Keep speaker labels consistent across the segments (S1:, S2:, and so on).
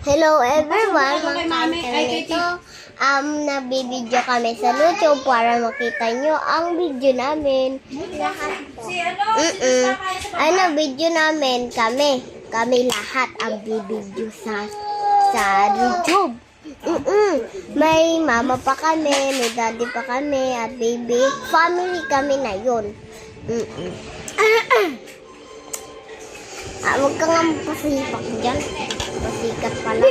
S1: Hello everyone, makain kami ito. Nabibideo kami sa YouTube para makita nyo ang video namin. Lahat po. Video namin kami lahat ang bibideo sa YouTube. May mama pa kami, may daddy pa kami, at baby. Family kami na yun. Huwag ka nga pasipak dyan. Pasikat pala.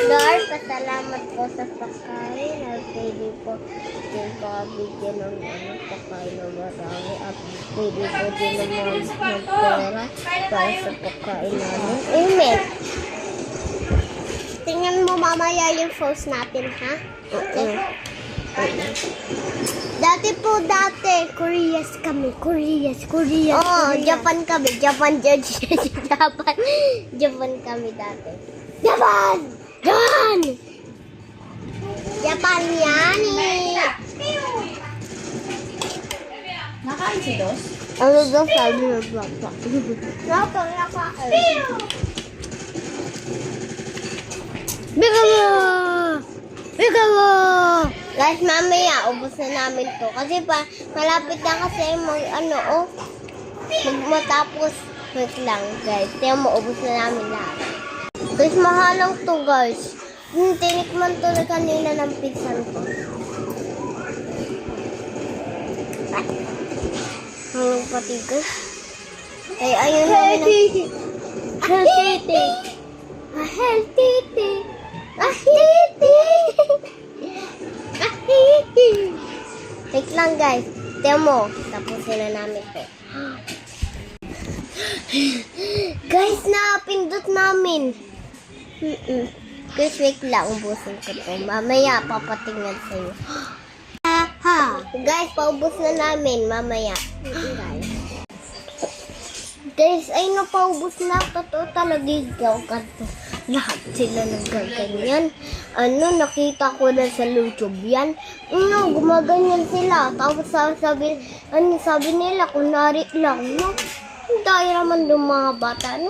S1: Lord, pasalamat po sa pagkain at pwede po din pabigyan ng pagkain na marami at pwede po din naman magpera para sa pagkain namin. Amen. Tingnan mo mamaya yung post natin, ha? Dati, Koreas kami. Oh, Japan kami. Japan kami dati. Japan yan eh.
S2: Nakain si Dos?
S1: Ano daw sabi ng bata? Nakain. Bigawa! Guys, mamaya, ubos na namin to. Kasi malapit na kasi matapos. Wait lang, guys. Kaya maubos na namin lahat. Guys, mahalang to, guys. Tinikman to na kanina ng pinsan ko. Halang pati, guys. Ay, ayun namin Wait lang, guys. Tiyan mo. Tapusin na namin to. Guys, napindot namin. Guys, wait lang. Ubusin ko to. Mamaya, papatingnan sa'yo. Guys, paubos na namin. Mamaya. Guys, ay napaubos na. Totoo talaga ikaw kanto. Lahat sila nagkaganyan. Nakita ko na sa YouTube yan. Gumaganyan sila. Tapos sabi nila, kunwari lang, no? Dahil naman yung mga bata, no?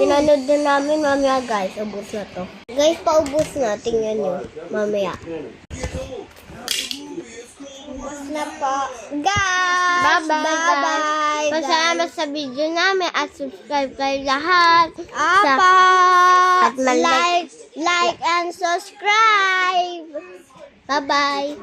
S1: Pinanood na namin, mamaya guys, ubos na to. Guys, paubos na, tingnan nyo, mamaya. Ubos na po. Guys, bye-bye. Pasalamat sa video namin at subscribe kayo lahat. At like and subscribe. Bye-bye.